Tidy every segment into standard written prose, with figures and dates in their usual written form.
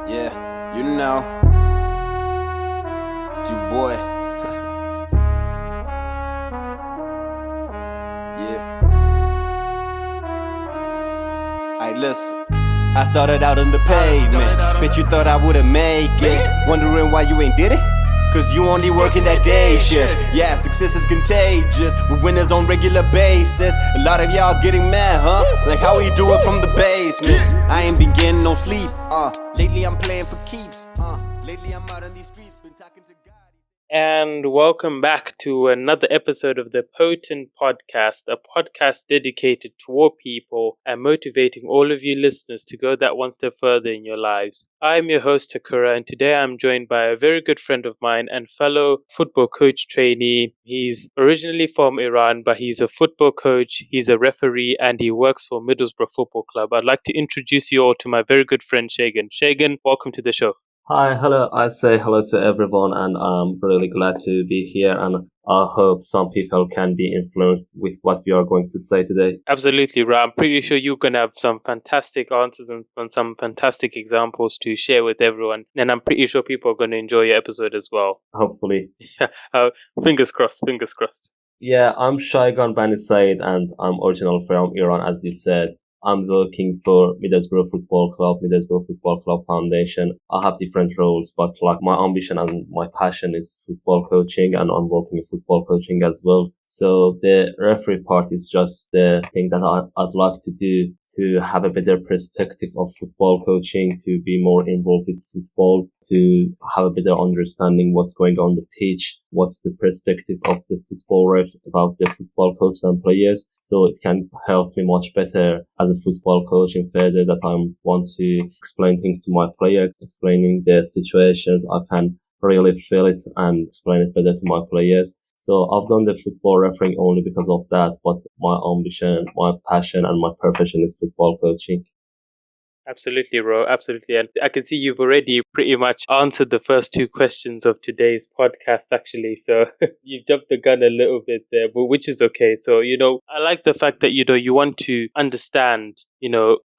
Yeah, you know, it's your boy. Yeah. Alright, listen. I started out on the pavement. Bet you thought I wouldn't make it. Wondering why you ain't did it? Cause you only working that day shift. Yeah, success is contagious. We winners on regular basis. A lot of y'all getting mad, huh? Like how we do it from the basement. I ain't been getting no sleep. Lately I'm playing for keeps. Lately I'm out on these streets. Been talking to God. And welcome back to another episode of the P.O.T.N Podcast, a podcast dedicated toward people and motivating all of you listeners to go that one step further in your lives. I'm your host, Takura, and today I'm joined by a very good friend of mine and fellow football coach trainee. He's originally from Iran, but he's a football coach, he's a referee, and he works for Middlesbrough Football Club. I'd like to introduce you all to my very good friend, Shaygan. Shaygan, welcome to the show. Hi, hello. I say hello to everyone, and I'm really glad to be here. And I hope some people can be influenced with what we are going to say today. Absolutely, Ra. I'm pretty sure you're going to have some fantastic answers and some fantastic examples to share with everyone. And I'm pretty sure people are going to enjoy your episode as well. Hopefully. Fingers crossed, fingers crossed. Yeah, I'm Shaygan Banisaeid, and I'm original from Iran, as you said. I'm working for Middlesbrough Football Club, Middlesbrough Football Club Foundation. I have different roles, but like my ambition and my passion is football coaching, and I'm working in football coaching as well. So the referee part is just the thing that I'd like to do to have a better perspective of football coaching, to be more involved with football, to have a better understanding what's going on the pitch, what's the perspective of the football ref about the football coach and players. So it can help me much better as a football coach in further that I want to explain things to my player, explaining the situations. I can really feel it and explain it better to my players. So I've done the football refereeing only because of that, but my ambition, my passion and my profession is football coaching. Absolutely, Ro. Absolutely. And I can see you've already pretty much answered the first two questions of today's podcast, actually. So you jumped the gun a little bit there, but which is okay. So, I like the fact that, you want to understand,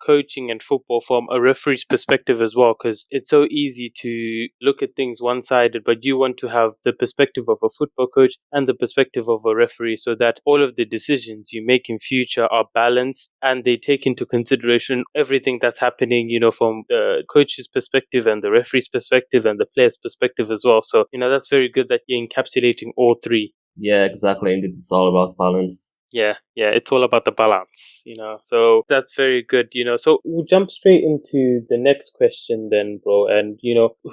coaching and football from a referee's perspective as well, because it's so easy to look at things one-sided, but you want to have the perspective of a football coach and the perspective of a referee so that all of the decisions you make in future are balanced and they take into consideration everything that's happening, from the coach's perspective and the referee's perspective and the player's perspective as well. So, that's very good that you're encapsulating all three. Yeah, exactly. Indeed, it's all about balance. Yeah, it's all about the balance, so that's very good, so we'll jump straight into the next question then, bro. And,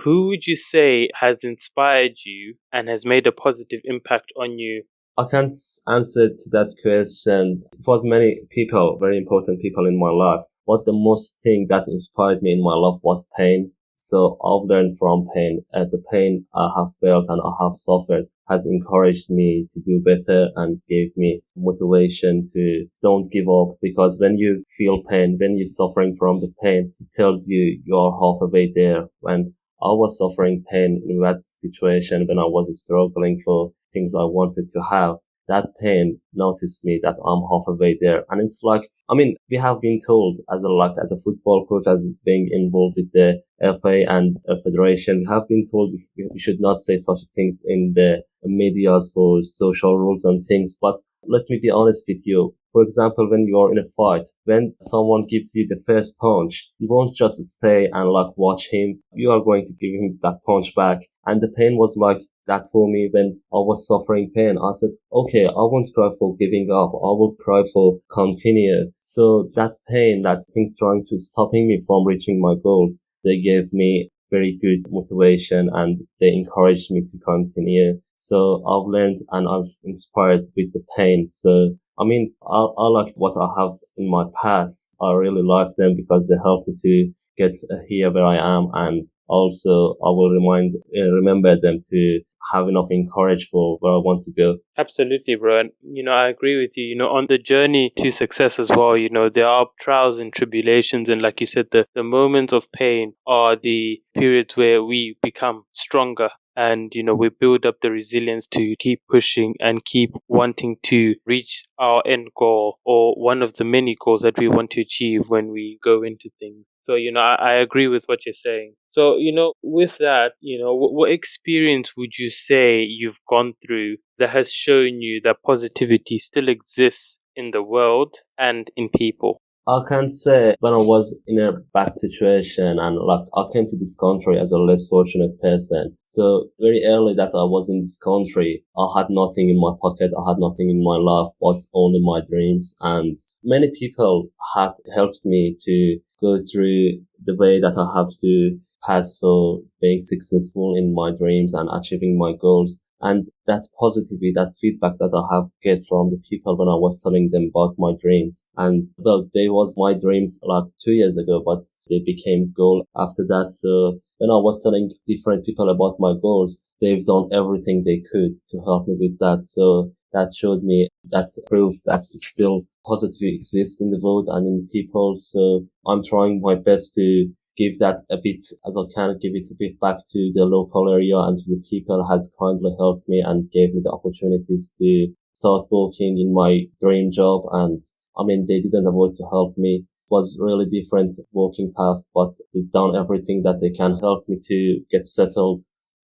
who would you say has inspired you and has made a positive impact on you? I can't answer to that question. It was many people, very important people in my life. But the most thing that inspired me in my life was pain. So I've learned from pain. The pain I have felt and I have suffered has encouraged me to do better and gave me motivation to don't give up, because when you feel pain, when you're suffering from the pain, it tells you you're halfway there. When I was suffering pain in that situation, when I was struggling for things I wanted to have, that pain noticed me that I'm halfway there. And it's like, we have been told as a football coach, as being involved with the FA and federation, we have been told we should not say such things in the medias for social rules and things. But let me be honest with you. For example, when you are in a fight, when someone gives you the first punch, you won't just stay and watch him. You are going to give him that punch back. And the pain was like that for me when I was suffering pain. I said, okay, I won't cry for giving up. I will cry for continue. So that pain, that things trying to stopping me from reaching my goals, they gave me very good motivation and they encouraged me to continue. So I've learned and I've inspired with the pain. So I like what I have in my past. I really like them because they helped me to get here where I am, and also I will remember them to have enough encourage for where I want to go. Absolutely, bro. And, I agree with you. On the journey to success as well, there are trials and tribulations. And like you said, the moments of pain are the periods where we become stronger and we build up the resilience to keep pushing and keep wanting to reach our end goal, or one of the many goals that we want to achieve when we go into things. So I agree with what you're saying. So with that, what experience would you say you've gone through that has shown you that positivity still exists in the world and in people? I can say when I was in a bad situation and like I came to this country as a less fortunate person. So very early that I was in this country, I had nothing in my pocket. I had nothing in my life, but only my dreams. And many people had helped me to go through the way that I have to pass for being successful in my dreams and achieving my goals. And that positivity, that feedback that I have get from the people when I was telling them about my dreams. And well, they was my dreams like 2 years ago, but they became goal after that. So when I was telling different people about my goals, they've done everything they could to help me with that. So that showed me, that's proof that still positivity exists in the world and in people. So I'm trying my best to give that a bit as I can, give it a bit back to the local area and to the people has kindly helped me and gave me the opportunities to start working in my dream job. And I mean, they didn't avoid to help me. It was really different working path, but they've done everything that they can help me to get settled.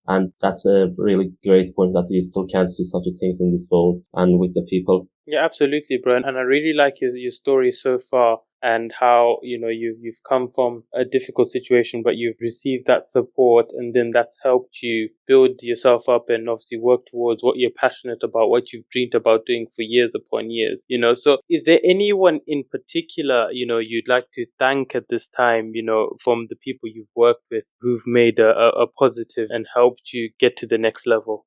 And that's a really great point that you still can see such things in this world and with the people. Yeah, absolutely, Brian. And I really like your story so far, and how you've come from a difficult situation, but you've received that support, and then that's helped you build yourself up and obviously work towards what you're passionate about, what you've dreamed about doing for years upon years. So is there anyone in particular you'd like to thank at this time, from the people you've worked with who've made a positive and helped you get to the next level?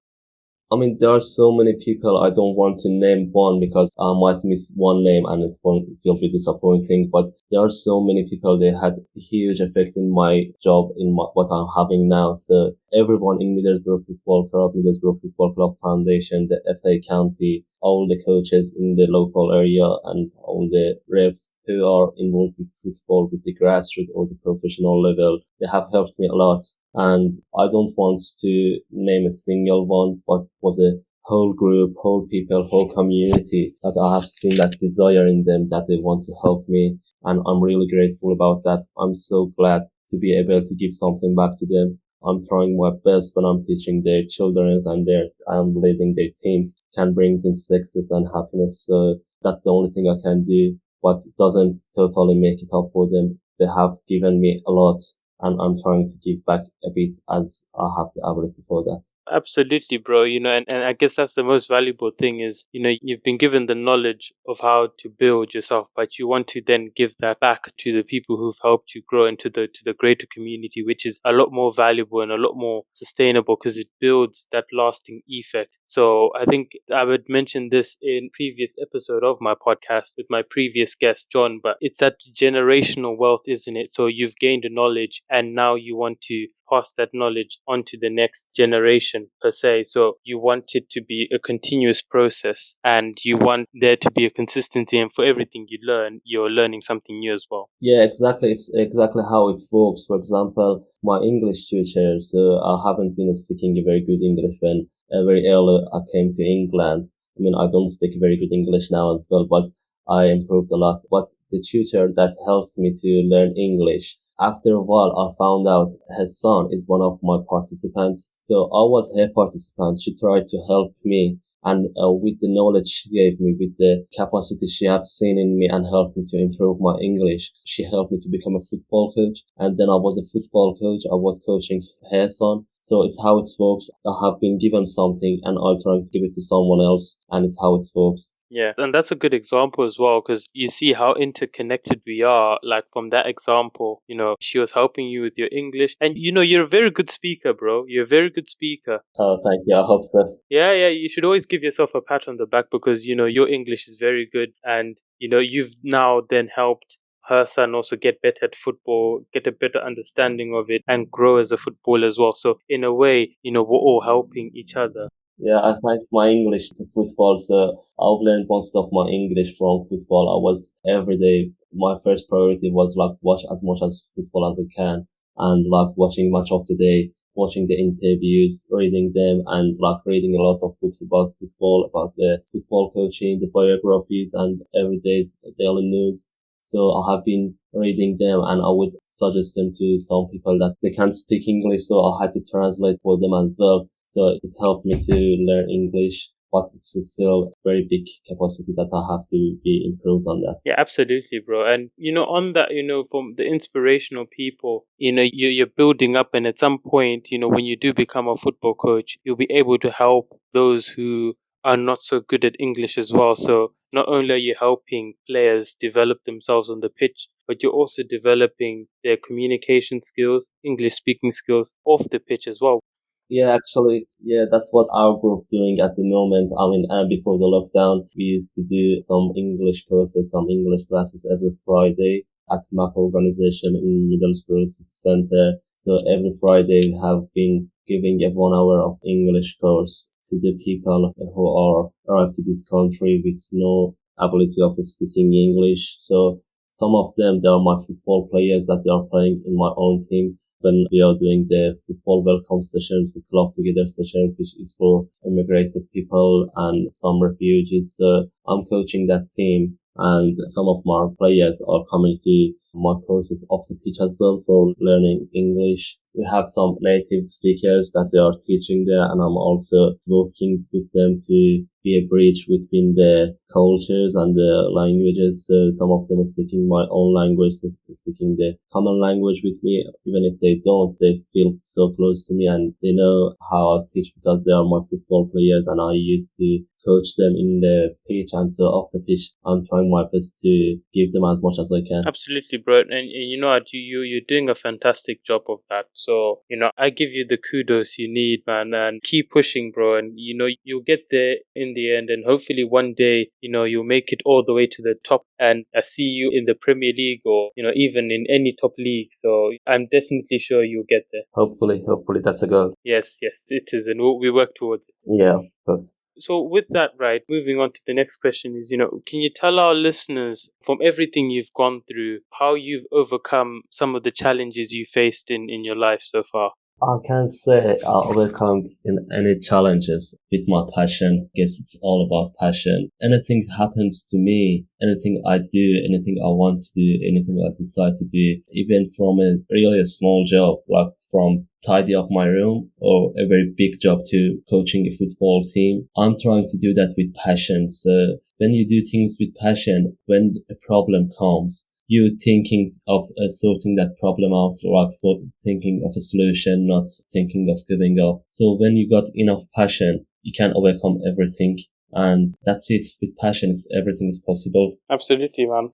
I mean, there are so many people. I don't want to name one because I might miss one name and it will be disappointing. But there are so many people. They had a huge effect in my job, in what I'm having now. So everyone in Middlesbrough Football Club Foundation, the FA County, all the coaches in the local area and all the refs who are involved with football with the grassroots or the professional level, they have helped me a lot. And I don't want to name a single one, but it was a whole group, whole people, whole community that I have seen that desire in them that they want to help me. And I'm really grateful about that. I'm so glad to be able to give something back to them. I'm trying my best when I'm teaching their children and I'm leading their teams, can bring them success and happiness. So that's the only thing I can do, but it doesn't totally make it up for them. They have given me a lot, and I'm trying to give back a bit as I have the ability for that. Absolutely, bro. And I guess that's the most valuable thing is, you've been given the knowledge of how to build yourself, but you want to then give that back to the people who've helped you grow into the greater community, which is a lot more valuable and a lot more sustainable because it builds that lasting effect. So I think I would mention this in previous episode of my podcast with my previous guest, John, but it's that generational wealth, isn't it? So you've gained the knowledge and now you want to pass that knowledge onto the next generation per se. So you want it to be a continuous process and you want there to be a consistency, and for everything you learn, you're learning something new as well. Yeah, exactly. It's exactly how it works. For example, my English teacher, so I haven't been speaking a very good English when very early I came to England. I mean, I don't speak very good English now as well, but I improved a lot. But the tutor that helped me to learn English, after a while, I found out his son is one of my participants. So I was her participant. She tried to help me. And with the knowledge she gave me, with the capacity she have seen in me and helped me to improve my English, she helped me to become a football coach. And then I was a football coach. I was coaching her son. So it's how it works. I have been given something and I'm trying to give it to someone else, and it's how it works. Yeah, and that's a good example as well, because you see how interconnected we are. Like from that example, she was helping you with your English, and you're a very good speaker, bro. You're a very good speaker. Oh, thank you. I hope so. Yeah, you should always give yourself a pat on the back because your English is very good, and you've now then helped her son also get better at football, get a better understanding of it, and grow as a footballer as well. So in a way, we're all helping each other. Yeah, I find my English to football, so I've learned most of my English from football. I was every day, my first priority was like watch as much as football as I can and like watching match of the day. watching the interviews, reading them, and like reading a lot of books about football, about the football coaching, the biographies, and everyday's daily news. So I have been reading them, and I would suggest them to some people that they can't speak English, so I had to translate for them as well. So it helped me to learn English, but it's still a very big capacity that I have to be improved on that. Yeah, absolutely, bro. And, on that, from the inspirational people, you're building up. And at some point, when you do become a football coach, you'll be able to help those who are not so good at English as well. So not only are you helping players develop themselves on the pitch, but you're also developing their communication skills, English speaking skills off the pitch as well. Yeah, actually, yeah, that's what our group doing at the moment. I mean, before the lockdown, we used to do some English courses, some English classes every Friday at MAP organization in Middlesbrough City Centre. So every Friday we have been giving a 1 hour of English course to the people who are arrived to this country with no ability of speaking English. So some of them, they are my football players that they are playing in my own team. Then we are doing the football welcome sessions, the club together sessions, which is for immigrated people and some refugees. So I'm coaching that team, and some of my players are coming to my courses off the pitch as well for learning English. We have some native speakers that they are teaching there, and I'm also working with them to be a bridge between the cultures and the languages. So some of them are speaking my own language, they're speaking the common language with me. Even if they don't, they feel so close to me, and they know how I teach because they are my football players, and I used to coach them in the pitch. And so off the pitch, I'm trying my best to give them as much as I can. Absolutely, bro. And what, you're doing a fantastic job of that. So, I give you the kudos you need, man, and keep pushing, bro. And, you'll get there in the end. And hopefully one day, you'll make it all the way to the top. And I see you in the Premier League or, even in any top league. So I'm definitely sure you'll get there. Hopefully that's a goal. Yes, it is. And we work towards it. Yeah, of course. So with that, right, moving on to the next question is, can you tell our listeners from everything you've gone through, how you've overcome some of the challenges you faced in your life so far? I can't say I overcome in any challenges with my passion. I guess it's all about passion. Anything happens to me, anything I do, anything I want to do, anything I decide to do, even from a really small job, like from tidy up my room or a very big job to coaching a football team, I'm trying to do that with passion. So when you do things with passion, when a problem comes, you thinking of sorting that problem out, like for thinking of a solution, not thinking of giving up. So when you got enough passion, you can overcome everything. And that's it. With passion, everything is possible. Absolutely, man.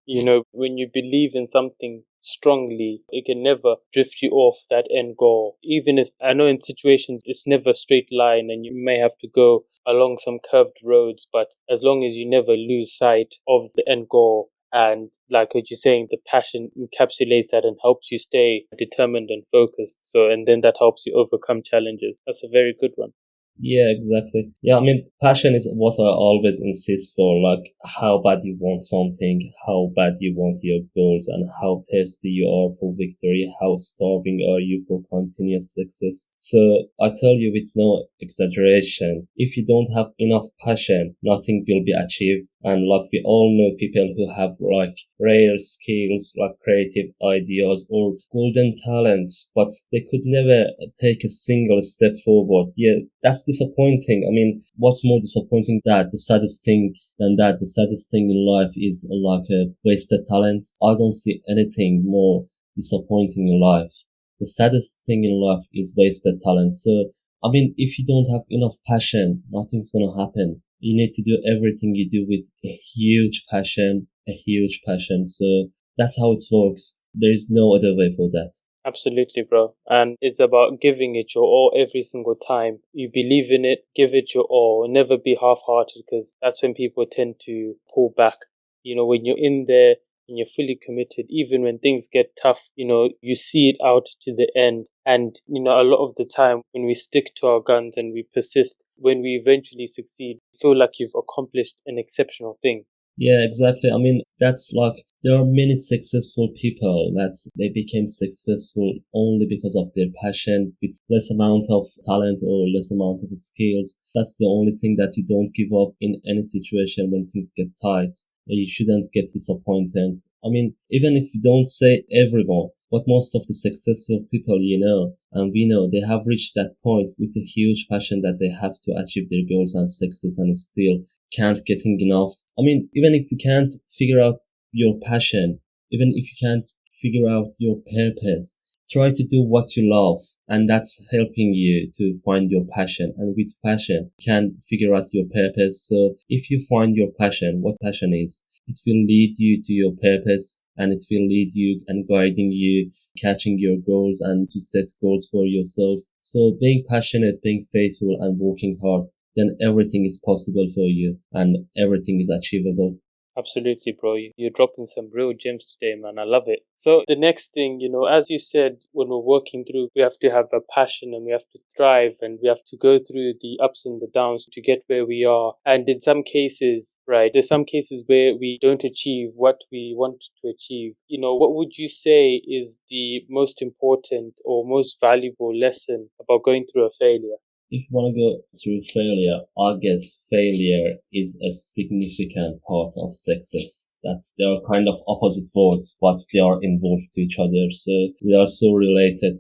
When you believe in something strongly, it can never drift you off that end goal. Even if I know in situations it's never a straight line and you may have to go along some curved roads, but as long as you never lose sight of the end goal, and like what you're saying, the passion encapsulates that and helps you stay determined and focused. So, and then that helps you overcome challenges. That's a very good one. Yeah, exactly. Yeah, I mean, passion is what I always insist for, like how bad you want something, how bad you want your goals, and how thirsty you are for victory, how starving are you for continuous success. So I tell you with no exaggeration, if you don't have enough passion, nothing will be achieved. And like we all know people who have like rare skills, like creative ideas or golden talents, but they could never take a single step forward. Yeah, that's disappointing. I mean, what's more disappointing that the saddest thing than that? The saddest thing in life is like a wasted talent. I don't see anything more disappointing in life. The saddest thing in life is wasted talent. So, I mean, if you don't have enough passion, nothing's gonna happen. You need to do everything you do with a huge passion, a huge passion. So that's how it works. There is no other way for that. Absolutely, bro. And it's about giving it your all every single time. You believe in it, give it your all. Never be half-hearted, because that's when people tend to pull back. When you're in there and you're fully committed, even when things get tough, you see it out to the end. And, a lot of the time when we stick to our guns and we persist, when we eventually succeed, feel like you've accomplished an exceptional thing. Yeah, exactly. I mean, that's like there are many successful people that they became successful only because of their passion with less amount of talent or less amount of skills. That's the only thing that you don't give up in any situation when things get tight. You shouldn't get disappointed. I mean, even if you don't say everyone, but most of the successful people you know and we know, they have reached that point with a huge passion that they have to achieve their goals and success and still can't getting enough. I mean, even if you can't figure out your passion, even if you can't figure out your purpose, try to do what you love, and that's helping you to find your passion. And with passion, you can figure out your purpose. So if you find your passion, what passion is, it will lead you to your purpose, and it will lead you and guiding you catching your goals and to set goals for yourself. So being passionate, being faithful and working hard, then everything is possible for you and everything is achievable. Absolutely, bro. You're dropping some real gems today, man. I love it. So the next thing, as you said, when we're working through, we have to have a passion and we have to thrive and we have to go through the ups and the downs to get where we are. And in some cases, right, there's some cases where we don't achieve what we want to achieve. What would you say is the most important or most valuable lesson about going through a failure? If you want to go through failure, I guess failure is a significant part of success. That's they are kind of opposite words, but they are involved to each other, so they are so related.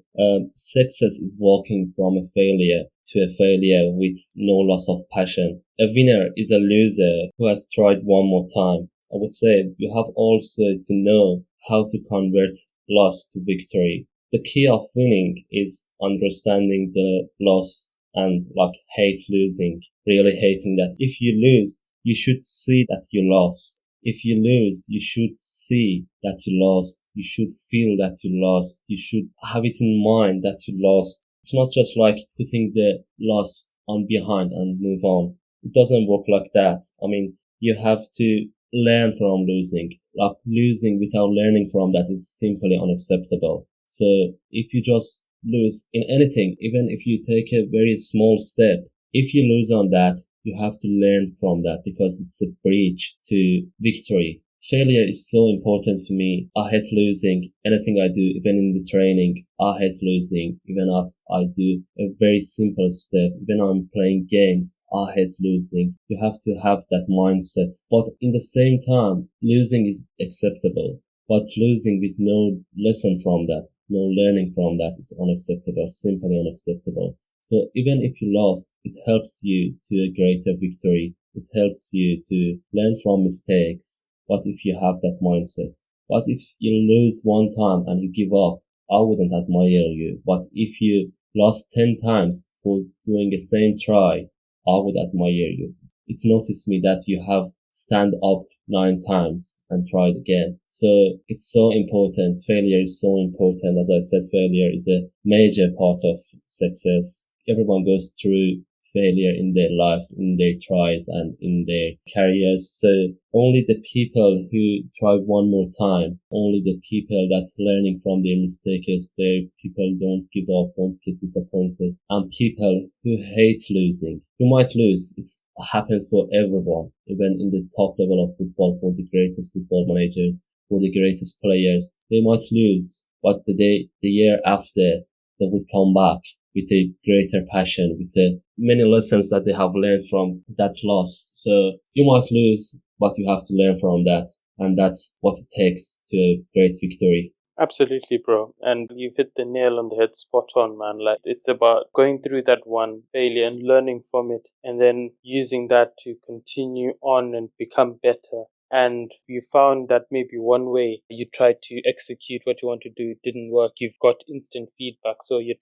Success is walking from a failure to a failure with no loss of passion. A winner is a loser who has tried one more time. I would say you have also to know how to convert loss to victory. The key of winning is understanding the loss and like hate losing, really hating that. If you lose, you should see that you lost. If you lose, you should see that you lost. You should feel that you lost. You should have it in mind that you lost. It's not just like putting the loss on behind and move on. It doesn't work like that. I mean, you have to learn from losing. Like losing without learning from that is simply unacceptable. So if you just lose in anything, even if you take a very small step, if you lose on that, you have to learn from that because it's a bridge to victory. Failure is so important to me. I hate losing anything I do, even in the training. I hate losing, even if I do a very simple step. When I'm playing games, I hate losing. You have to have that mindset. But in the same time, losing is acceptable. But losing with no lesson from that, no learning from that is unacceptable, simply unacceptable. So even if you lost, it helps you to a greater victory. It helps you to learn from mistakes. What if you have that mindset? What if you lose one time and you give up? I wouldn't admire you. But if you lost 10 times for doing the same try, I would admire you. It noticed me that you have stand up 9 times and tried again. So it's so important. Failure is so important. As I said, failure is a major part of success. Everyone goes through failure in their life, in their tries and in their careers. So only the people who try one more time, only the people that learning from their mistakes, the people don't give up, don't get disappointed, and people who hate losing. You might lose. It happens for everyone, even in the top level of football, for the greatest football managers, for the greatest players. They might lose, but the year after, they would come back with a greater passion, with many lessons that they have learned from that loss. So you might lose, but you have to learn from that. And that's what it takes to a great victory. Absolutely, bro. And you've hit the nail on the head spot on, man. Like, it's about going through that one failure and learning from it and then using that to continue on and become better. And you found that maybe one way you tried to execute what you want to do didn't work. You've got instant feedback. So you're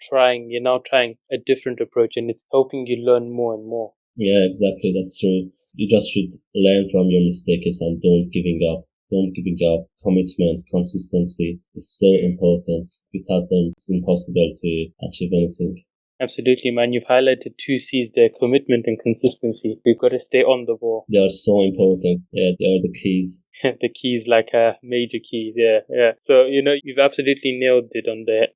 now trying a different approach and it's helping you learn more and more. Yeah, exactly. That's true. You just should learn from your mistakes and don't giving up. Don't giving up. Commitment, consistency is so important. Without them, it's impossible to achieve anything. Absolutely, man. You've highlighted two C's there: commitment and consistency. We've got to stay on the ball. They are so important. Yeah, they are the keys. The keys, like major keys. Yeah, yeah. So, you've absolutely nailed it on there.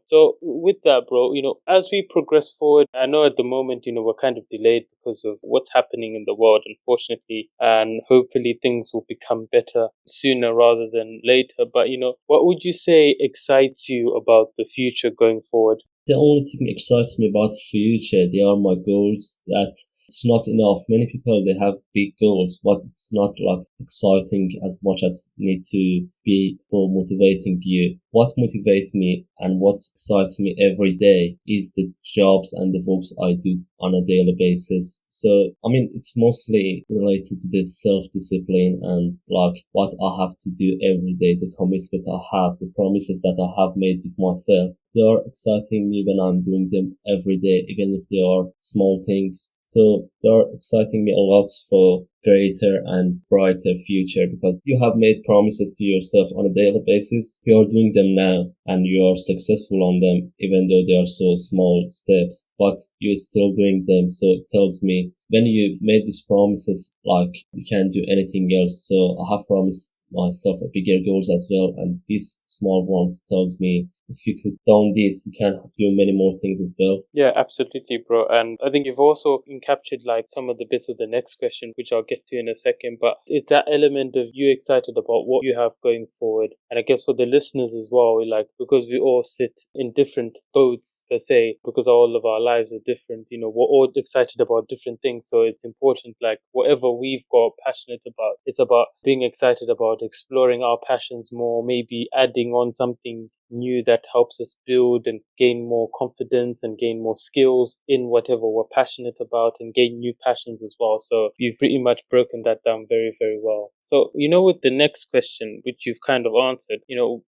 So with that, bro, as we progress forward, I know at the moment, we're kind of delayed because of what's happening in the world, unfortunately, and hopefully things will become better sooner rather than later. But, what would you say excites you about the future going forward? The only thing excites me about the future, they are my goals. That it's not enough. Many people, they have big goals, but it's not like exciting as much as need to be for motivating you. What motivates me and what excites me every day is the jobs and the works I do on a daily basis. So, it's mostly related to the self-discipline and like what I have to do every day, the commitment I have, the promises that I have made with myself. They are exciting me when I'm doing them every day, even if they are small things. So they are exciting me a lot for greater and brighter future, because you have made promises to yourself on a daily basis. You are doing them now and you are successful on them, even though they are so small steps, but you're still doing them. So it tells me when you made these promises, like you can't do anything else. So I have promised myself a bigger goals as well, and these small ones tells me if you could done this, you can do many more things as well. Yeah, absolutely, bro. And I think you've also encaptured like some of the bits of the next question, which I'll get to in a second. But it's that element of you excited about what you have going forward. And I guess for the listeners as well, like, because we all sit in different boats per se, because all of our lives are different, we're all excited about different things. So it's important, like, whatever we've got passionate about, it's about being excited about exploring our passions more, maybe adding on something new that helps us build and gain more confidence and gain more skills in whatever we're passionate about, and gain new passions as well. So you've pretty much broken that down very, very well. So, with the next question, which you've kind of answered,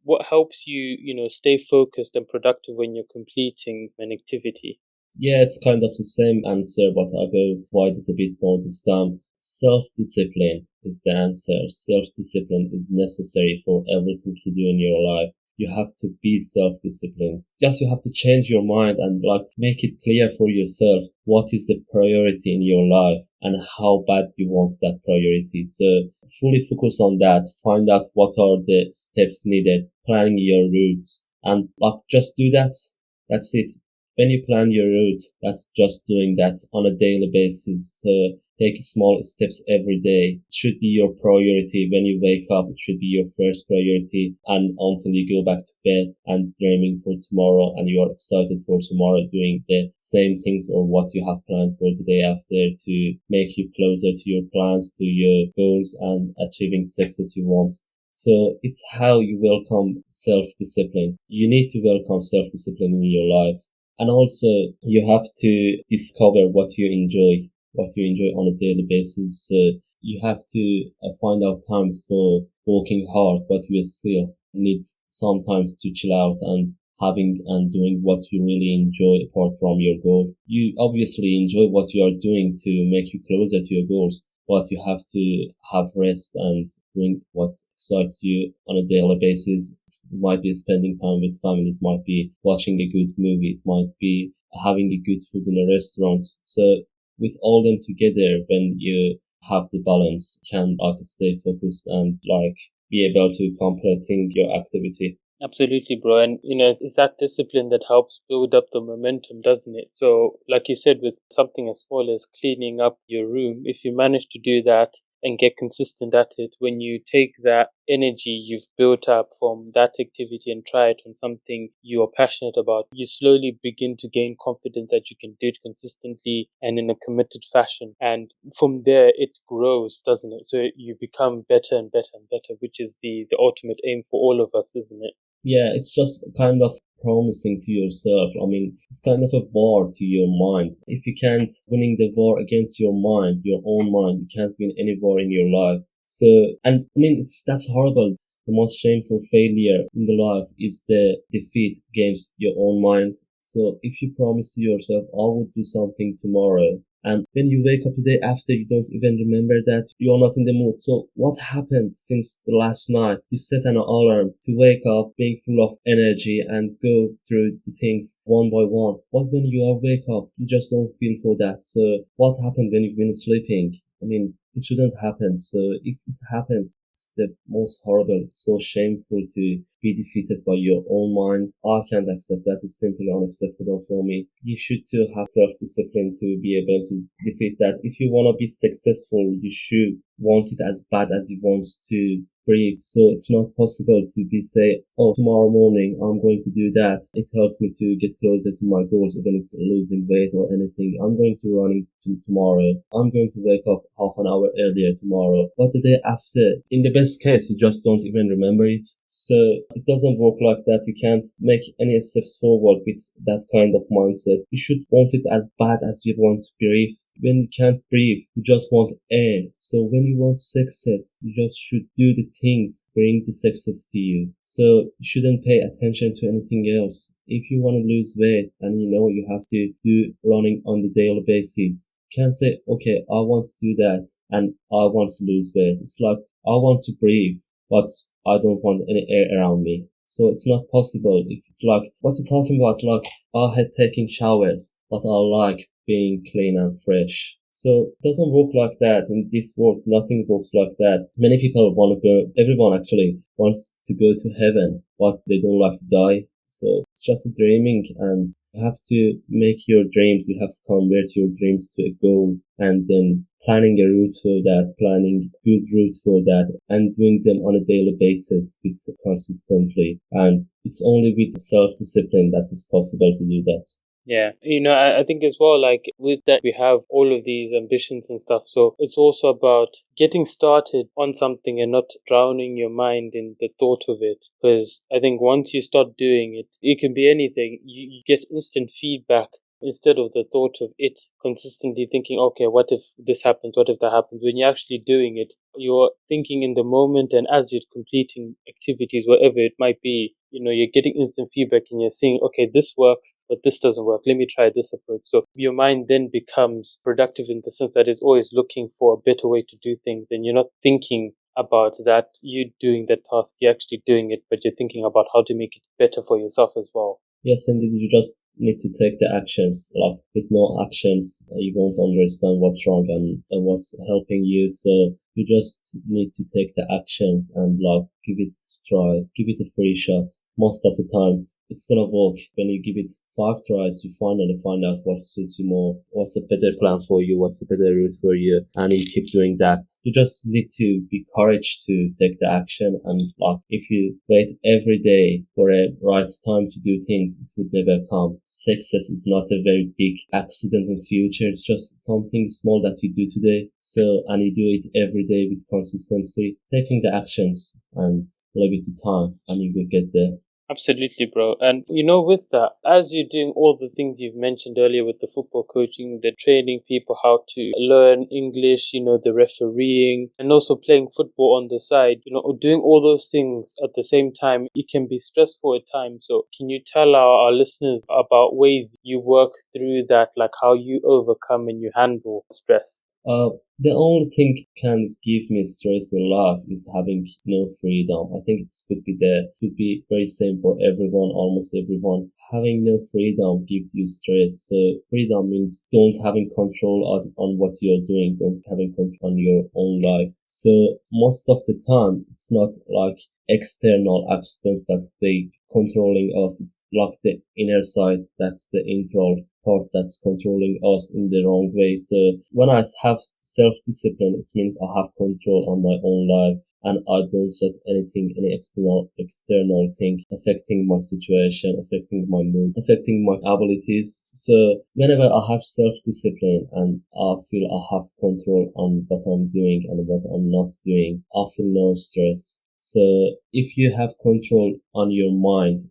what helps you, stay focused and productive when you're completing an activity? Yeah, it's kind of the same answer, but I'll go wide a bit more this time. Self-discipline is the answer. Self-discipline is necessary for everything you do in your life. You have to be self-disciplined. Yes, you have to change your mind and like make it clear for yourself what is the priority in your life and how bad you want that priority. So fully focus on that. Find out what are the steps needed, planning your routes, and like just do that. That's it. When you plan your route, that's just doing that on a daily basis. So take small steps every day. It should be your priority. When you wake up, it should be your first priority. And until you go back to bed and dreaming for tomorrow, and you are excited for tomorrow, doing the same things or what you have planned for the day after to make you closer to your plans, to your goals, and achieving success you want. So it's how you welcome self-discipline. You need to welcome self-discipline in your life. And also, you have to discover what you enjoy on a daily basis. So you have to find out times for working hard, but you still need sometimes to chill out and having and doing what you really enjoy apart from your goal. You obviously enjoy what you are doing to make you closer to your goals, but you have to have rest and doing what excites you on a daily basis. It might be spending time with family, it might be watching a good movie, it might be having a good food in a restaurant. So with all them together, when you have the balance, you can like stay focused and like be able to completing your activity. Absolutely, bro. And, it's that discipline that helps build up the momentum, doesn't it? So, like you said, with something as small as cleaning up your room, if you manage to do that and get consistent at it, when you take that energy you've built up from that activity and try it on something you are passionate about, you slowly begin to gain confidence that you can do it consistently and in a committed fashion. And from there, it grows, doesn't it? So you become better and better and better, which is the ultimate aim for all of us, isn't it? Yeah, it's just kind of promising to yourself. It's kind of a war to your mind. If you can't winning the war against your mind, your own mind, you can't win any war in your life. So, and that's horrible. The most shameful failure in the life is the defeat against your own mind. So if you promise to yourself, I will do something tomorrow, And when you wake up the day after, you don't even remember that you are not in the mood. So what happened since the last night? You set an alarm to wake up being full of energy and go through the things one by one. But when you are wake up, you just don't feel for that. So what happened when you've been sleeping? I mean, it shouldn't happen. So if it happens, it's the most horrible. It's so shameful to be defeated by your own mind. I can't accept that. It's simply unacceptable for me. You should too have self-discipline to be able to defeat that. If you want to be successful, you should want it as bad as you want to breathe. So it's not possible to be say, oh, tomorrow morning I'm going to do that. It helps me to get closer to my goals, even if it's losing weight or anything. I'm going to running tomorrow. I'm going to wake up half an hour earlier tomorrow. But the day after, in the best case, you just don't even remember it. So it doesn't work like that. You can't make any steps forward with that kind of mindset. You should want it as bad as you want to breathe. When you can't breathe, you just want air. So when you want success, you just should do the things bring the success to you. So you shouldn't pay attention to anything else. If you want to lose weight and you know you have to do running on the daily basis, you can't say, okay, I want to do that and I want to lose weight. It's like, I want to breathe, but I don't want any air around me. So it's not possible. If it's like, what you're talking about, like, I hate taking showers, but I like being clean and fresh. So it doesn't work like that. In this world, nothing works like that. Many people want to go, everyone actually wants to go to heaven, but they don't like to die. So it's just a dreaming, and you have to make your dreams, you have to convert your dreams to a goal, and then planning a route for that, planning good routes for that, and doing them on a daily basis with consistently. And it's only with self-discipline that is possible to do that. Yeah, I think as well, like with that, we have all of these ambitions and stuff. So it's also about getting started on something and not drowning your mind in the thought of it. Because I think once you start doing it, it can be anything. You get instant feedback instead of the thought of it consistently thinking, okay, what if this happens? What if that happens? When you're actually doing it, you're thinking in the moment, and as you're completing activities, whatever it might be, you're getting instant feedback and you're seeing, okay, this works, but this doesn't work. Let me try this approach. So your mind then becomes productive in the sense that it's always looking for a better way to do things, and you're not thinking about that you doing that task, you're actually doing it, but you're thinking about how to make it better for yourself as well. Yes, indeed, you just need to take the actions. Like, with no actions, you won't understand what's wrong and what's helping you. So you just need to take the actions and like give it a try, give it a free shot. Most of the times it's gonna work. When you give it 5 tries, you finally find out what suits you more, what's a better plan for you, what's a better route for you, and you keep doing that. You just need to be courage to take the action, and like if you wait every day for a right time to do things, it would never come. Success is not a very big accident in future. It's just something small that you do today. So, and you do it every day with consistency, taking the actions and leave it to time, and you will get there. Absolutely, bro. And with that, as you're doing all the things you've mentioned earlier with the football coaching, the training people how to learn English, the refereeing, and also playing football on the side, doing all those things at the same time, it can be stressful at times. So can you tell our listeners about ways you work through that, like how you overcome and you handle stress? The only thing can give me stress in life is having no freedom. I think it could be very same for everyone, almost everyone. Having no freedom gives you stress. So freedom means don't having control on what you're doing, don't having control on your own life. So most of the time, it's not like external accidents that they controlling us. It's like the inner side, that's the internal part that's controlling us in the wrong way. So when I have self-discipline, it means I have control on my own life, and I don't let any external thing affecting my situation, affecting my mood, affecting my abilities. So whenever I have self-discipline and I feel I have control on what I'm doing and what I'm not doing, I feel no stress. So if you have control on your mind,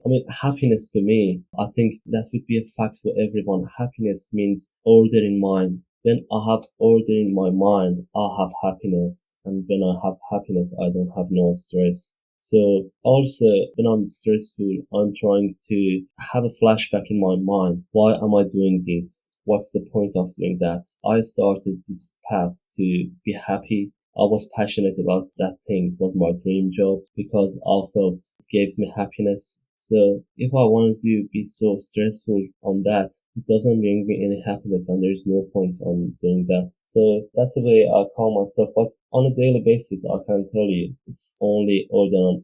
happiness to me, I think that would be a fact for everyone. Happiness means order in mind. When I have order in my mind, I have happiness. And when I have happiness, I don't have no stress. So also when I'm stressful, I'm trying to have a flashback in my mind. Why am I doing this? What's the point of doing that? I started this path to be happy. I was passionate about that thing. It was my dream job because I felt it gave me happiness. So if I wanted to be so stressful on that, it doesn't bring me any happiness and there's no point on doing that. So that's the way I calm myself. But on a daily basis, I can tell you it's only order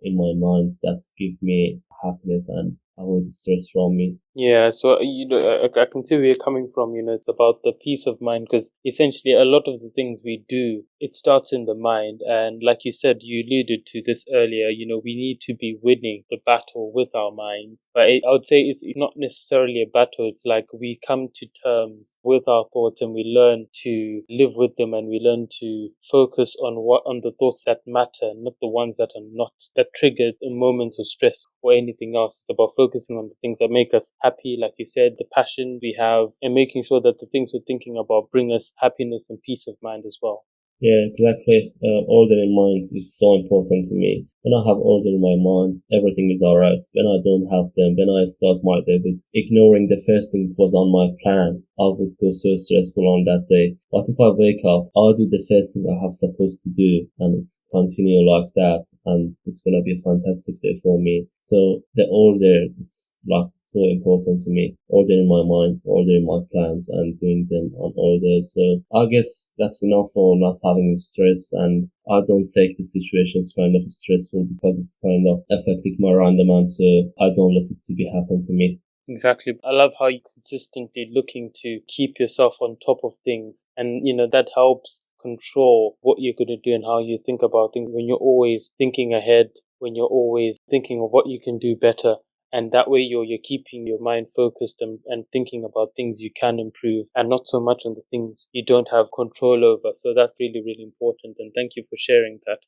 in my mind that give me happiness and avoid the stress from me. Yeah, so I can see where you're coming from. It's about the peace of mind because essentially a lot of the things we do, it starts in the mind. And like you said, you alluded to this earlier. We need to be winning the battle with our minds. But I would say it's not necessarily a battle. It's like we come to terms with our thoughts and we learn to live with them and we learn to focus on the thoughts that matter, not the ones that are not that trigger moments of stress or anything else. It's about focusing on the things that make us happy, like you said, the passion we have, and making sure that the things we're thinking about bring us happiness and peace of mind as well. Yeah, exactly. Order in mind is so important to me. When I have order in my mind, everything is alright. When I don't have them, when I start my day with ignoring the first thing that was on my plan, I would go so stressful on that day. But if I wake up, I'll do the first thing I have supposed to do, and it's continue like that, and it's gonna be a fantastic day for me. So the order, it's like so important to me. Order in my mind, order in my plans, and doing them on order. So I guess that's enough for not having stress, and I don't take the situations kind of stressful because it's kind of affecting my rendezvous, so I don't let it to be happen to me. Exactly. I love how you're consistently looking to keep yourself on top of things, and that helps control what you're going to do and how you think about things when you're always thinking ahead, when you're always thinking of what you can do better. And that way you're keeping your mind focused and thinking about things you can improve and not so much on the things you don't have control over. So that's really, really important. And thank you for sharing that.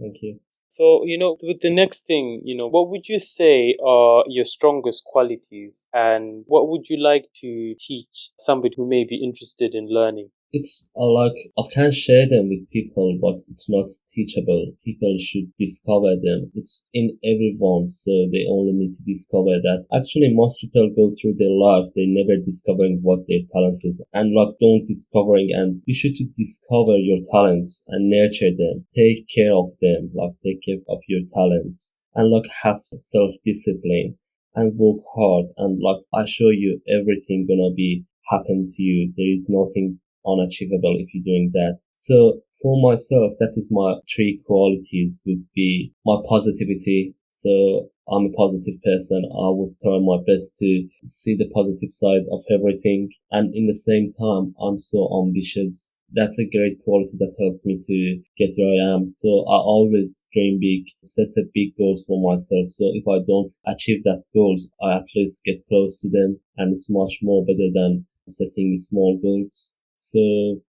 Thank you. So, with the next thing, what would you say are your strongest qualities and what would you like to teach somebody who may be interested in learning? It's like I can share them with people, but it's not teachable. People should discover them. It's in everyone, so they only need to discover that. Actually, most people go through their life, they never discovering what their talent is, and like don't discovering. And you should to discover your talents and nurture them. Take care of them, like take care of your talents, and like have self-discipline and work hard. And like I show you, everything gonna be happen to you. There is nothing unachievable if you're doing that. So for myself, that is my three qualities would be my positivity. So I'm a positive person. I would try my best to see the positive side of everything. And in the same time, I'm so ambitious. That's a great quality that helped me to get where I am. So I always dream big, set a big goals for myself. So if I don't achieve that goals, I at least get close to them. And it's much more better than setting small goals. So,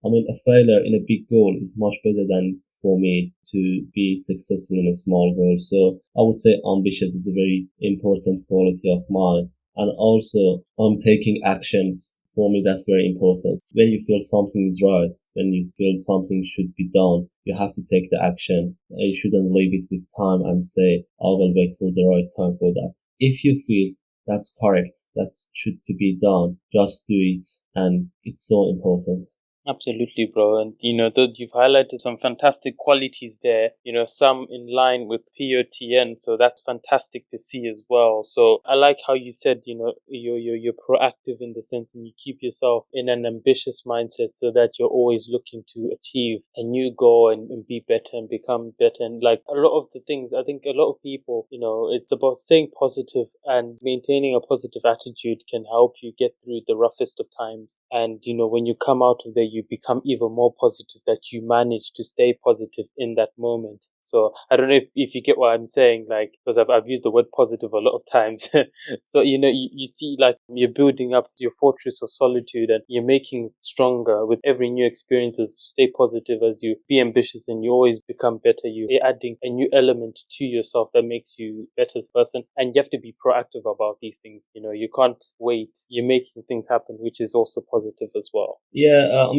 a failure in a big goal is much better than for me to be successful in a small goal. So, I would say ambitious is a very important quality of mine. And also, I'm taking actions. For me, that's very important. When you feel something is right, when you feel something should be done, you have to take the action. You shouldn't leave it with time and say, I will wait for the right time for that. If you feel that's correct, that should to be done, just do it, and it's so important. Absolutely, bro. And you've highlighted some fantastic qualities there, some in line with P.O.T.N. So that's fantastic to see as well. So I like how you said, you're proactive in the sense and you keep yourself in an ambitious mindset so that you're always looking to achieve a new goal and be better and become better. And like a lot of the things, I think a lot of people, it's about staying positive and maintaining a positive attitude can help you get through the roughest of times. And, when you come out of there, you become even more positive that you manage to stay positive in that moment. So I don't know if you get what I'm saying, like, because I've used the word positive a lot of times. So, you see, like, you're building up your fortress of solitude and you're making stronger with every new experience. Stay positive as you be ambitious and you always become better. You're adding a new element to yourself that makes you better as a person. And you have to be proactive about these things. You can't wait. You're making things happen, which is also positive as well. Yeah,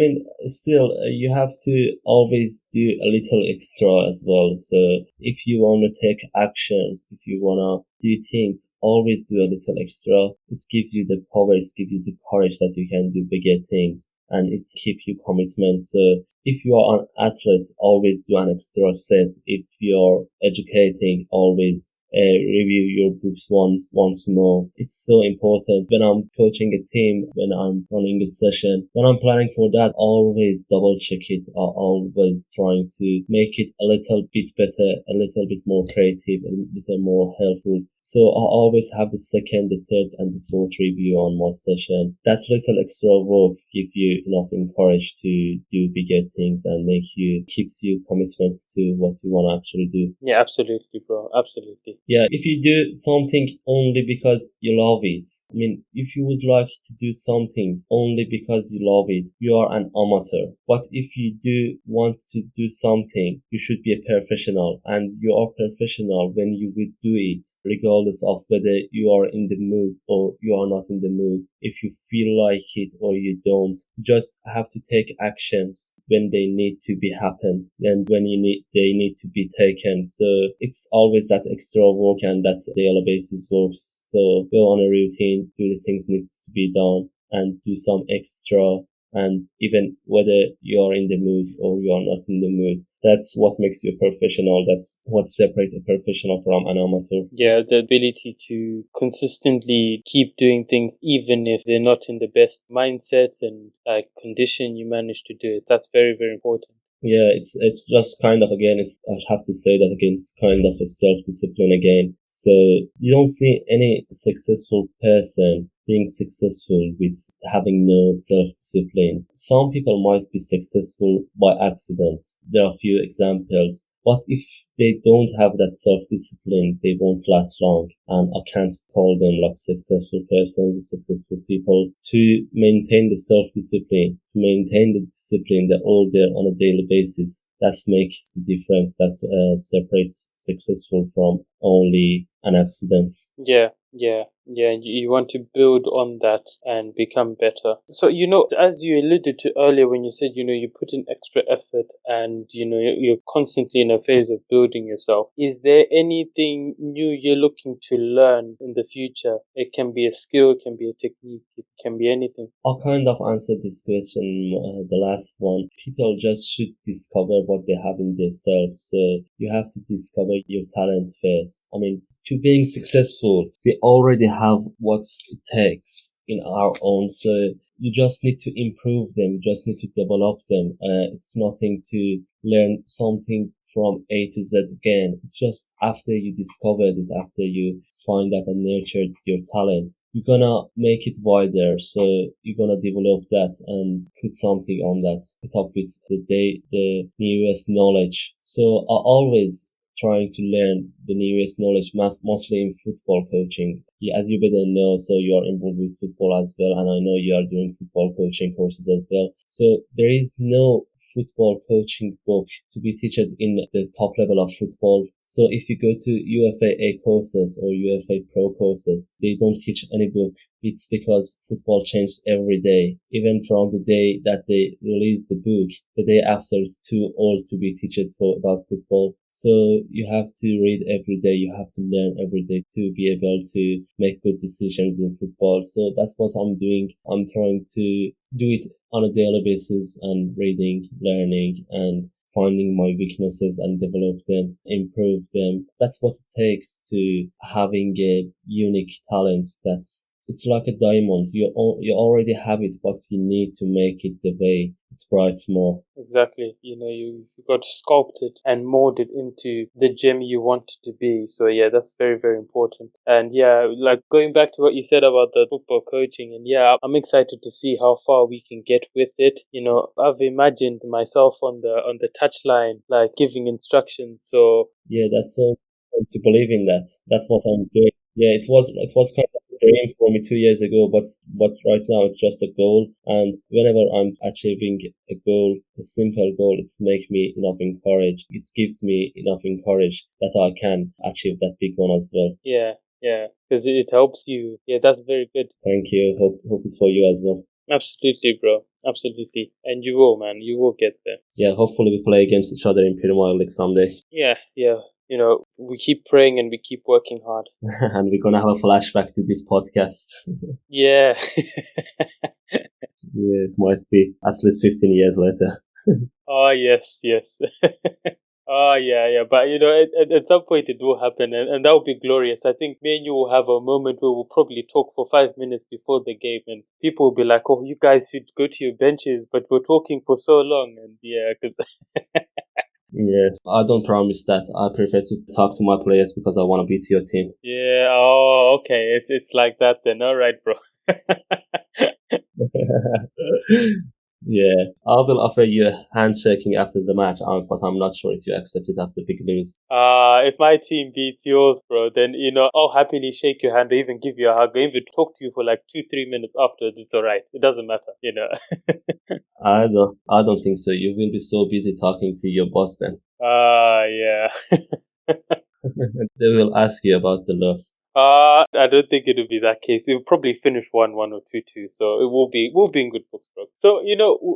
still, you have to always do a little extra as well. grow. So if you want to take actions, if you want to do things, always do a little extra. It gives you the power, it gives you the courage that you can do bigger things, and it keep you commitment. So if you are an athlete, always do an extra set. If you're educating, always review your books once more. It's so important. When I'm coaching a team, when I'm running a session, when I'm planning for that, always double check it. I'm always trying to make it a little bit better, a little bit more creative, a little more helpful. So I always have the second, the third, and the fourth review on my session. That little extra work gives you enough encourage to do bigger things and keeps you commitments to what you want to actually do. Yeah, absolutely, bro. Absolutely. Yeah, if you do something only because you love it, I mean, if you would like to do something only because you love it, you are an amateur. But if you do want to do something, you should be a professional, and you are professional when you would do it, regardless of whether you are in the mood or you are not in the mood. If you feel like it or you don't, you just have to take actions when they need to be happened and when they need to be taken. So it's always that extra work and that daily basis works. So go on a routine, do the things needs to be done, and do some extra. And even whether you're in the mood or you're not in the mood, that's what makes you a professional. That's what separates a professional from an amateur. Yeah, the ability to consistently keep doing things even if they're not in the best mindset and condition, you manage to do it. That's very, very important. Yeah, it's just kind of, again, I have to say that again, it's kind of a self-discipline again. So you don't see any successful person being successful with having no self-discipline. Some people might be successful by accident. There are a few examples. But if they don't have that self-discipline, they won't last long. And I can't call them like successful persons, successful people. To maintain the self-discipline, to maintain the discipline, the order on a daily basis, that makes the difference. That separates successful from only an accident. Yeah. You want to build on that and become better. So, as you alluded to earlier when you said, you put in extra effort and, you're constantly in a phase of building yourself. Is there anything new you're looking to learn in the future? It can be a skill, it can be a technique, it can be anything. I'll kind of answer this question, the last one. People just should discover what they have in themselves. So you have to discover your talent first. I mean, to being successful, we already have what it takes in our own. So you just need to improve them. You just need to develop them. It's nothing to learn something from A to Z again. It's just after you discovered it, after you find that and nurtured your talent, you're gonna make it wider. So you're gonna develop that and put something on that, put up with the newest knowledge. So I always trying to learn the newest knowledge, mostly in football coaching. Yeah, as you better know, so you are involved with football as well, and I know you are doing football coaching courses as well. So there is no football coaching book to be taught in the top level of football. So if you go to UFA A courses or UFA Pro courses, they don't teach any book. It's because football changed every day. Even from the day that they release the book, the day after it's too old to be taught about football. So you have to read every day. You have to learn every day to be able to make good decisions in football. So that's what I'm doing. I'm trying to do it on a daily basis and reading, learning, and finding my weaknesses and develop them, improve them. That's what it takes to having a unique talent. It's like a diamond. You already have it, but you need to make it the way it brights more. Exactly. You got to sculpt it and mold it into the gem you want it to be. So yeah, that's very, very important. And yeah, like going back to what you said about the football coaching, and yeah, I'm excited to see how far we can get with it. I've imagined myself on the touchline, like giving instructions. So yeah, that's so important to believe in that. That's what I'm doing. Yeah, it was kind of a dream for me 2 years ago, but right now it's just a goal. And whenever I'm achieving a goal, a simple goal, it makes me enough encouraged. It gives me enough encouraged that I can achieve that big one as well. Yeah, because it helps you. Yeah, that's very good. Thank you. Hope it's for you as well. Absolutely, bro. Absolutely. And you will, man. You will get there. Yeah, hopefully we play against each other in Premier League someday. Yeah, yeah. We keep praying and we keep working hard. And we're gonna have a flashback to this podcast. Yeah. Yeah, it might be at least 15 years later. Oh, yes, yes. Oh, yeah, yeah. But, at some point it will happen, and that will be glorious. I think me and you will have a moment where we'll probably talk for 5 minutes before the game, and people will be like, oh, you guys should go to your benches, but we're talking for so long. And yeah, because. Yeah, I don't promise that. I prefer to talk to my players because I want to beat your team. Yeah, oh, okay. It's like that then. All right, bro. Yeah, I will offer you a handshaking after the match, but I'm not sure if you accept it after big lose. If my team beats yours, bro, then, I'll happily shake your hand or even give you a hug or even talk to you for like 2-3 minutes afterwards. It's all right. It doesn't matter. I don't think so. You will be so busy talking to your boss then. Yeah. They will ask you about the loss. I don't think it'll be that case. It'll probably finish 1-1 or 2-2, so we'll be in good books, bro. So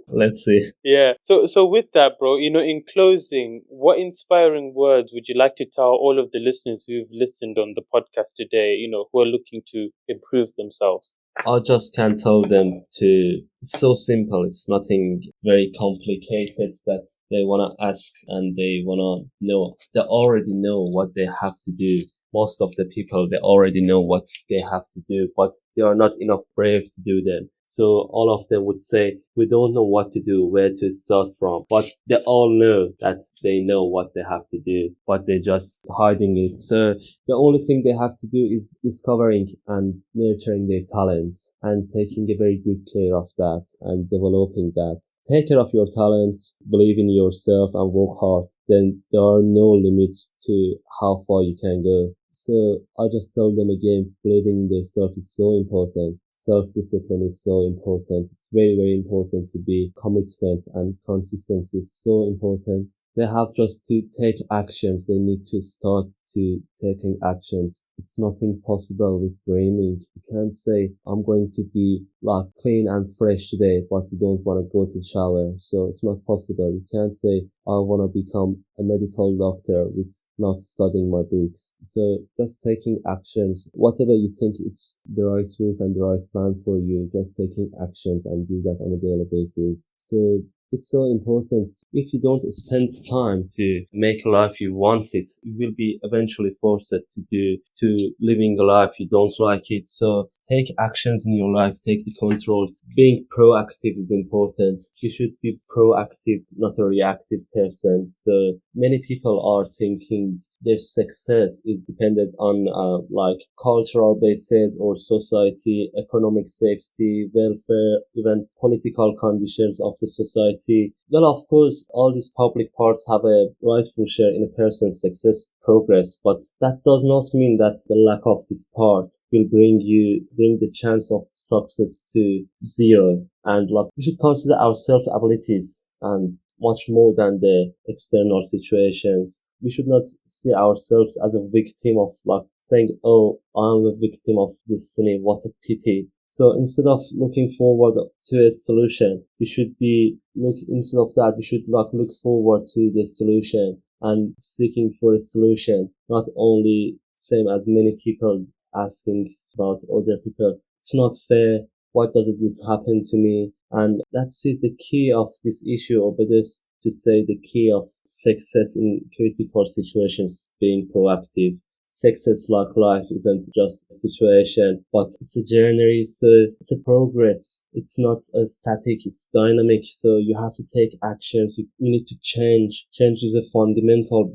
Let's see. yeah. So with that, bro, in closing, what inspiring words would you like to tell all of the listeners who've listened on the podcast today? Who are looking to improve themselves. I just can't tell them to. It's so simple. It's nothing very complicated that they wanna ask and they wanna know. They already know what they have to do. Most of the people, they already know what they have to do, but they are not enough brave to do them. So all of them would say, we don't know what to do, where to start from, but they all know that they know what they have to do, but they're just hiding it. So the only thing they have to do is discovering and nurturing their talents and taking a very good care of that and developing that. Take care of your talent, believe in yourself and work hard. Then there are no limits to how far you can go. So I just tell them again, believing in themselves is so important. Self-discipline is so important. It's very, very important to be commitment and consistency is so important. They have just to take actions. They need to start to taking actions. It's nothing possible with dreaming. You can't say, I'm going to be like clean and fresh today, but you don't want to go to the shower. So it's not possible. You can't say, I want to become a medical doctor with not studying my books. So just taking actions, whatever you think it's the right route and the right plan for you, just taking actions and do that on a daily basis. So it's so important. If you don't spend time to make a life you want it, you will be eventually forced to living a life you don't like it. So take actions in your life, take the control. Being proactive is important. You should be proactive, not a reactive person. So many people are thinking their success is dependent on like cultural basis or society, economic safety, welfare, even political conditions of the society. Well, of course, all these public parts have a rightful share in a person's success progress, but that does not mean that the lack of this part will bring the chance of success to zero. And like we should consider our self abilities and much more than the external situations. We should not see ourselves as a victim of like saying, oh, I'm a victim of destiny, what a pity. So instead of looking forward to a solution, instead of that, you should like look forward to the solution and seeking for a solution, not only same as many people asking about other people. It's not fair. Why doesn't this happen to me? And that's it, the key of this issue, or better to say the key of success in critical situations, being proactive. Success like life isn't just a situation, but it's a journey, so it's a progress. It's not a static, it's dynamic, so you have to take actions. You need to change. Change is a fundamental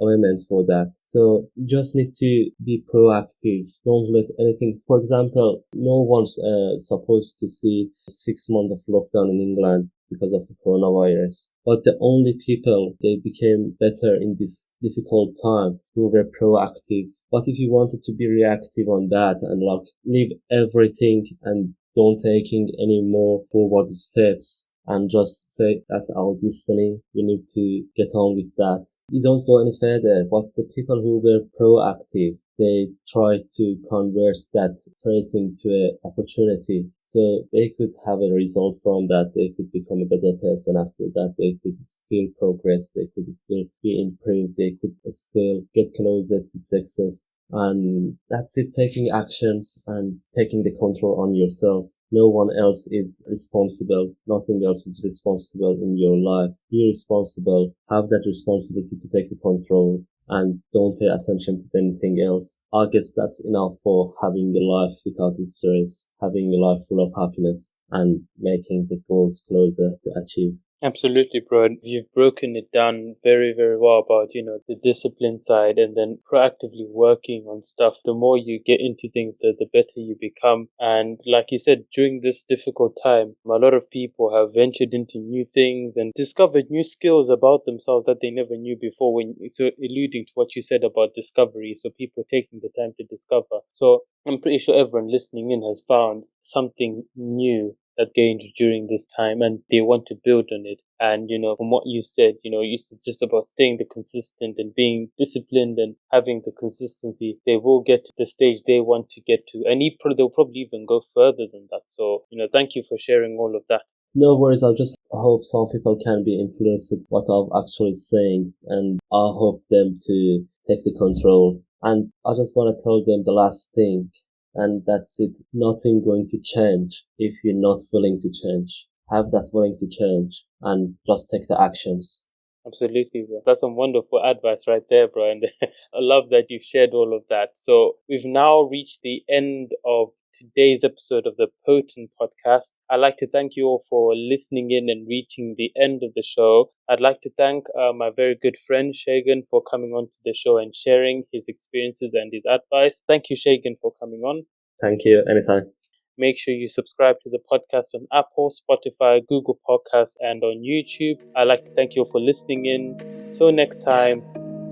element for that. So you just need to be proactive. Don't let anything, for example, no one's supposed to see 6 months of lockdown in England because of the coronavirus. But the only people, they became better in this difficult time who were proactive. But if you wanted to be reactive on that and like leave everything and don't taking any more forward steps and just say that's our destiny. We need to get on with that. You don't go any further. But the people who were proactive, they try to convert that threat into an opportunity. So they could have a result from that. They could become a better person after that. They could still progress. They could still be improved. They could still get closer to success. And that's it, taking actions and taking the control on yourself. No one else is responsible. Nothing else is responsible in your life. Be responsible. Have that responsibility to take the control and don't pay attention to anything else. I guess that's enough for having a life without stress, having a life full of happiness and making the goals closer to achieve. Absolutely, bro. You've broken it down very, very well about, the discipline side and then proactively working on stuff. The more you get into things, the better you become. And like you said, during this difficult time, a lot of people have ventured into new things and discovered new skills about themselves that they never knew before. So alluding to what you said about discovery, so people taking the time to discover. So I'm pretty sure everyone listening in has found something new that gained during this time and they want to build on it. And, from what you said, it's just about staying consistent and being disciplined and having the consistency. They will get to the stage they want to get to, and they'll probably even go further than that. So, thank you for sharing all of that. No worries. I just hope some people can be influenced with what I'm actually saying, and I hope them to take the control. And I just want to tell them the last thing. And that's it. Nothing going to change if you're not willing to change. Have that willing to change and just take the actions. Absolutely, bro. That's some wonderful advice right there, bro. And I love that you've shared all of that. So we've now reached the end of today's episode of the P.O.T.N Podcast. I'd like to thank you all for listening in and reaching the end of the show. I'd like to thank my very good friend Shaygan for coming on to the show and sharing his experiences and his advice. Thank you, Shaygan, for coming on. Thank you. Anytime. Make sure you subscribe to the podcast on Apple, Spotify, Google Podcasts, and on YouTube. I'd like to thank you all for listening in. Till next time,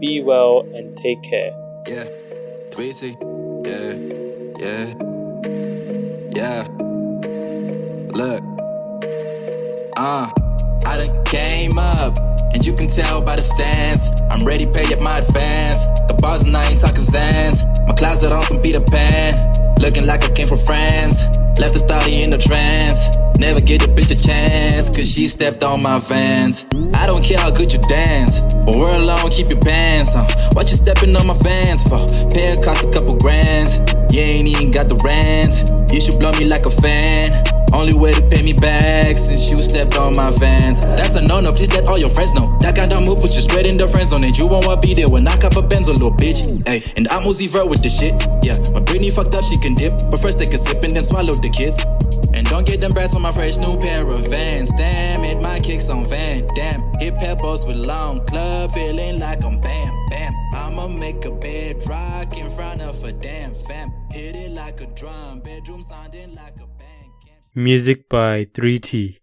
be well and take care. Yeah, 3C. Yeah. Look, I done came up, and you can tell by the stance. I'm ready, pay up my advance. The bars and I ain't talking Zans. My closet on some Peter Pan. Looking like I came from France. Left the thotty in the trance. Never get a bitch a chance, cause she stepped on my Vans. I don't care how good you dance, but we're alone, keep your pants on. What you stepping on my Vans for? Pair cost a couple grands. You ain't even got the rands. You should blow me like a fan. Only way to pay me back since you stepped on my Vans. That's a no-no, please let all your friends know. That kind of move puts you straight in the friend zone, and you won't want to be there when I cop a Benz, a little bitch. Ay, and I'm Uzi Vert with the shit. Yeah, my Britney fucked up, she can dip, but first take a sip and then swallow the kiss. And don't get them brats on my fresh new pair of Vans. Damn it, my kicks on Van. Damn, hit peppers with long club, feeling like I'm bam, bam. I'ma make a bed rock in front of a damn fam. Hit it like a drum, bedroom sounding like a band. Music by 3T.